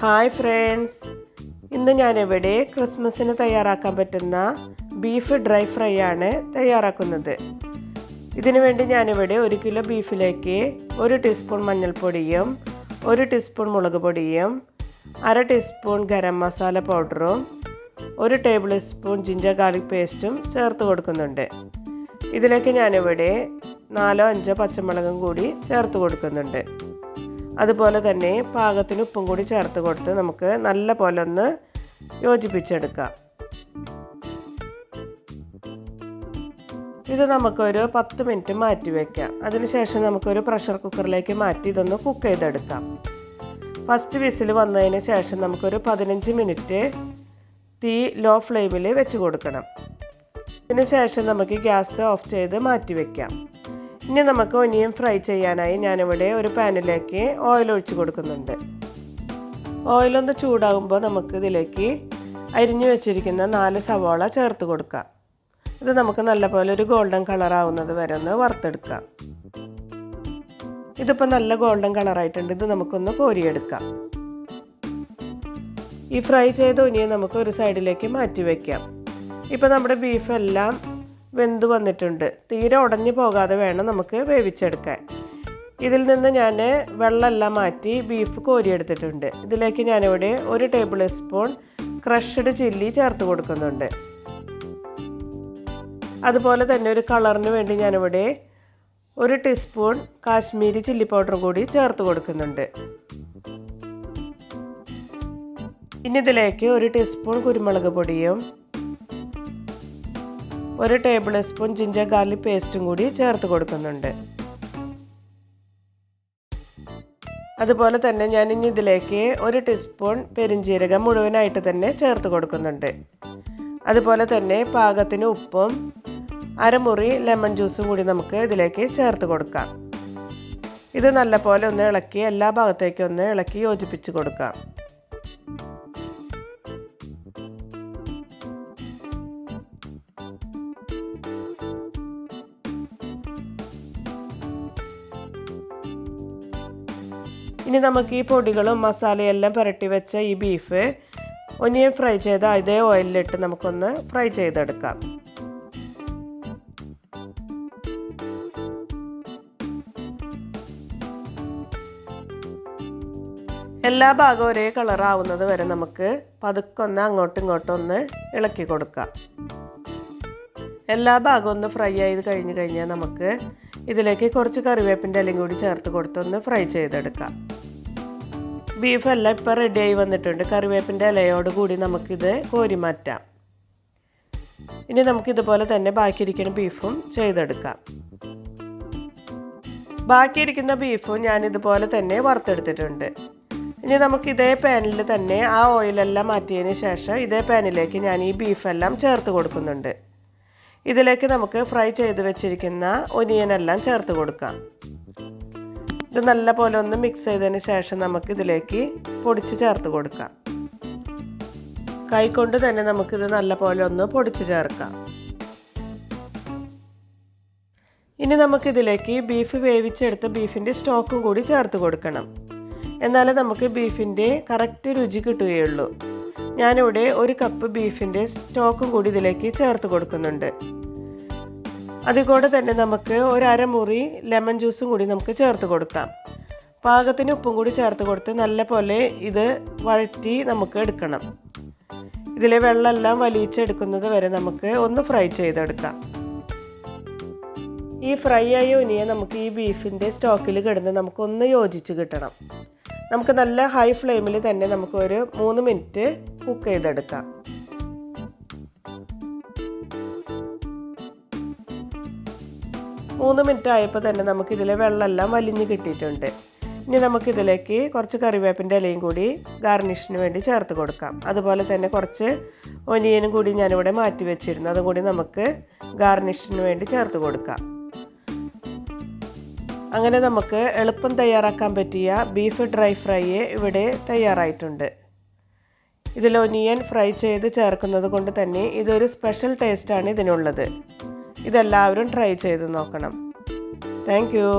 Hi friends, ഇന്ന് ഞാനിവിടെ ക്രിസ്മസിന് തയ്യാറാക്കാൻ പറ്റുന്ന ബീഫ് ഡ്രൈ ഫ്രൈ ആണ് തയ്യാറാക്കുന്നത്. ഇതിനു വേണ്ടി ഞാനിവിടെ 1 കിലോ ബീഫിലേക്ക് 1 ടീസ്പൂൺ മഞ്ഞൾപ്പൊടിയും 1 ടീസ്പൂൺ മുളക് പൊടിയും 1/2 ടീസ്പൂൺ ഗരം മസാല പൗഡറും 1 ടേബിൾ സ്പൂൺ ജിഞ്ചർ ഗാർലിക് പേസ്റ്റും ചേർത്ത് കൊടുക്കുന്നുണ്ട്. ഇതിലേക്ക് ഞാനിവിടെ 4-5 പച്ചമുളകും കൂടി ചേർത്ത് കൊടുക്കുന്നുണ്ട്. അതുപോലെ തന്നെ പാകത്തിന് ഉപ്പും കൂടി ചേർത്ത് കൊടുത്ത് നമുക്ക് നല്ല പോലെ ഒന്ന് യോജിപ്പിച്ചെടുക്കാം. ഇത് നമുക്കൊരു 10 മിനിറ്റ് മാറ്റി വയ്ക്കാം. അതിനുശേഷം നമുക്കൊരു പ്രഷർ കുക്കറിലേക്ക് മാറ്റി ഇതൊന്ന് കുക്ക് ചെയ്തെടുക്കാം. ഫസ്റ്റ് വിസിൽ വന്നതിന് ശേഷം നമുക്കൊരു 15 മിനിറ്റ് തീ ലോ ഫ്ലെയിമിൽ വെച്ച് കൊടുക്കണം. ഇതിന് ശേഷം നമുക്ക് ഗ്യാസ് ഓഫ് ചെയ്ത് മാറ്റി വയ്ക്കാം. ഇനി നമുക്ക് ഒനിയൻ ഫ്രൈ ചെയ്യാനായി ഞാനിവിടെ ഒരു പാനിലേക്ക് ഓയിൽ ഒഴിച്ച് കൊടുക്കുന്നുണ്ട്. ഓയിലൊന്ന് ചൂടാകുമ്പോൾ നമുക്ക് ഇതിലേക്ക് അരിഞ്ഞു വെച്ചിരിക്കുന്ന 4 സവാള ചേർത്ത് കൊടുക്കാം. ഇത് നമുക്ക് നല്ലപോലെ ഒരു ഗോൾഡൻ കളർ ആവുന്നത് വരെ ഒന്ന് വറുത്തെടുക്കാം. ഇതിപ്പോൾ നല്ല ഗോൾഡൻ കളറായിട്ടുണ്ട്. ഇത് നമുക്കൊന്ന് കോരിയെടുക്കാം. ഈ ഫ്രൈ ചെയ്ത ഒനിയൻ നമുക്ക് ഒരു സൈഡിലേക്ക് മാറ്റി വയ്ക്കാം. ഇപ്പോൾ നമ്മുടെ ബീഫ് എല്ലാം വെന്ത് വന്നിട്ടുണ്ട്. തീരെ ഉടഞ്ഞു പോകാതെ വേണം നമുക്ക് വേവിച്ചെടുക്കാൻ. ഇതിൽ നിന്ന് ഞാൻ വെള്ളമെല്ലാം മാറ്റി ബീഫ് കോരിയെടുത്തിട്ടുണ്ട്. ഇതിലേക്ക് ഞാനിവിടെ 1 ടേബിൾ സ്പൂൺ ക്രഷ്ഡ് ചില്ലി ചേർത്ത് കൊടുക്കുന്നുണ്ട്. അതുപോലെ തന്നെ ഒരു കളറിന് വേണ്ടി ഞാനിവിടെ 1 ടീസ്പൂൺ കാശ്മീരി ചില്ലി പൗഡർ കൂടി ചേർത്ത് കൊടുക്കുന്നുണ്ട്. ഇനി ഇതിലേക്ക് 1 ടീസ്പൂൺ കുരുമുളക് പൊടിയും 1 ടേബിൾ സ്പൂൺ ജിഞ്ചർ ഗാർലിക് പേസ്റ്റും കൂടി ചേർത്ത് കൊടുക്കുന്നുണ്ട്. അതുപോലെ തന്നെ ഞാൻ ഇനി ഇതിലേക്ക് 1 ടീസ്പൂൺ പെരിഞ്ജീരകം മുഴുവനായിട്ട് തന്നെ ചേർത്ത് കൊടുക്കുന്നുണ്ട്. അതുപോലെ തന്നെ പാകത്തിന് ഉപ്പും 1/2 മുറി ലെമൺ ജ്യൂസും കൂടി നമുക്ക് ഇതിലേക്ക് ചേർത്ത് കൊടുക്കാം. ഇത് നല്ലപോലെ ഒന്ന് ഇളക്കി എല്ലാ ഭാഗത്തേക്കും ഒന്ന് ഇളക്കി യോജിപ്പിച്ച് കൊടുക്കാം. ഇനി നമുക്ക് ഈ പൊടികളും മസാലയെല്ലാം പുരട്ടി വെച്ച ഈ ബീഫ് ഒനിയൻ ഫ്രൈ ചെയ്ത അതേ ഓയിലിലിട്ട് നമുക്കൊന്ന് ഫ്രൈ ചെയ്തെടുക്കാം. എല്ലാ ഭാഗവും ഒരേ കളർ ആവുന്നത് വരെ നമുക്ക് പതുക്കൊന്ന് അങ്ങോട്ടും ഇങ്ങോട്ടും ഒന്ന് ഇളക്കി കൊടുക്കാം. എല്ലാ ഭാഗവും ഒന്ന് ഫ്രൈ ചെയ്ത് കഴിഞ്ഞാൽ നമുക്ക് ഇതിലേക്ക് കുറച്ച് കറിവേപ്പിൻ്റെ ഇലയും കൂടി ചേർത്ത് കൊടുത്തൊന്ന് ഫ്രൈ ചെയ്തെടുക്കാം. ബീഫെല്ലാം ഇപ്പോൾ റെഡിയായി വന്നിട്ടുണ്ട്. കറിവേപ്പിൻ്റെ ഇലയോട് കൂടി നമുക്കിത് കോരി മാറ്റാം. ഇനി നമുക്കിതുപോലെ തന്നെ ബാക്കിയിരിക്കുന്ന ബീഫും ചെയ്തെടുക്കാം. ബാക്കിയിരിക്കുന്ന ബീഫും ഞാനിതുപോലെ തന്നെ വറുത്തെടുത്തിട്ടുണ്ട്. ഇനി നമുക്ക് ഇതേ പാനിൽ തന്നെ ആ ഓയിലെല്ലാം മാറ്റിയതിന് ശേഷം ഇതേ പാനിലേക്ക് ഞാൻ ഈ ബീഫെല്ലാം ചേർത്ത് കൊടുക്കുന്നുണ്ട്. ഇതിലേക്ക് നമുക്ക് ഫ്രൈ ചെയ്ത് വെച്ചിരിക്കുന്ന ഒനിയനെല്ലാം ചേർത്ത് കൊടുക്കാം. ഇത് നല്ല പോലെ ഒന്ന് മിക്സ് ചെയ്തതിന് ശേഷം നമുക്ക് ഇതിലേക്ക് പൊടിച്ച് ചേർത്ത് കൊടുക്കാം. കൈകൊണ്ട് തന്നെ നമുക്കിത് നല്ല പോലെ ഒന്ന് പൊടിച്ച് ചേർക്കാം. ഇനി നമുക്കിതിലേക്ക് ബീഫ് വേവിച്ചെടുത്ത ബീഫിൻ്റെ സ്റ്റോക്കും കൂടി ചേർത്ത് കൊടുക്കണം. എന്നാലേ നമുക്ക് ബീഫിൻ്റെ കറക്റ്റ് രുചി കിട്ടുകയുള്ളൂ. ഞാനിവിടെ 1 കപ്പ് ബീഫിൻ്റെ സ്റ്റോക്കും കൂടി ഇതിലേക്ക് ചേർത്ത് കൊടുക്കുന്നുണ്ട്. അതുകൂടെ തന്നെ നമുക്ക് 1/2 മുറി ലെമൺ ജ്യൂസും കൂടി നമുക്ക് ചേർത്ത് കൊടുക്കാം. പാകത്തിന് ഉപ്പും കൂടി ചേർത്ത് കൊടുത്ത് നല്ല പോലെ ഇത് വഴറ്റി നമുക്ക് എടുക്കണം. ഇതിലെ വെള്ളമെല്ലാം വലിച്ചെടുക്കുന്നത് വരെ നമുക്ക് ഒന്ന് ഫ്രൈ ചെയ്തെടുക്കാം. ഈ ഫ്രൈ ആയ ഒനിയൻ നമുക്ക് ഈ ബീഫിൻ്റെ സ്റ്റോക്കിൽ കിടന്ന് നമുക്കൊന്ന് യോജിച്ച് കിട്ടണം. നമുക്ക് നല്ല ഹൈ ഫ്ലെയിമിൽ തന്നെ നമുക്കൊരു 3 മിനിറ്റ് കുക്ക് ചെയ്തെടുക്കാം. മൂന്ന് മിനിറ്റ് ആയപ്പോൾ തന്നെ നമുക്കിതിലെ വെള്ളമെല്ലാം വലിഞ്ഞ് കിട്ടിയിട്ടുണ്ട്. ഇനി നമുക്കിതിലേക്ക് കുറച്ച് കറിവേപ്പിൻ്റെ ഇലയും കൂടി ഗാർണിഷിന് വേണ്ടി ചേർത്ത് കൊടുക്കാം. അതുപോലെ തന്നെ കുറച്ച് ഒനിയനും കൂടി ഞാനിവിടെ മാറ്റി വെച്ചിരുന്നു. അതും കൂടി നമുക്ക് ഗാർണിഷിന് വേണ്ടി ചേർത്ത് കൊടുക്കാം. അങ്ങനെ നമുക്ക് എളുപ്പം തയ്യാറാക്കാൻ പറ്റിയ ബീഫ് ഡ്രൈ ഫ്രൈ ഇവിടെ തയ്യാറായിട്ടുണ്ട്. ഇതിൽ ഒനിയൻ ഫ്രൈ ചെയ്ത് ചേർക്കുന്നത് കൊണ്ട് തന്നെ ഇതൊരു സ്പെഷ്യൽ ടേസ്റ്റാണ് ഇതിനുള്ളത്. ഇതെല്ലാവരും ട്രൈ ചെയ്ത് നോക്കണം. Thank you.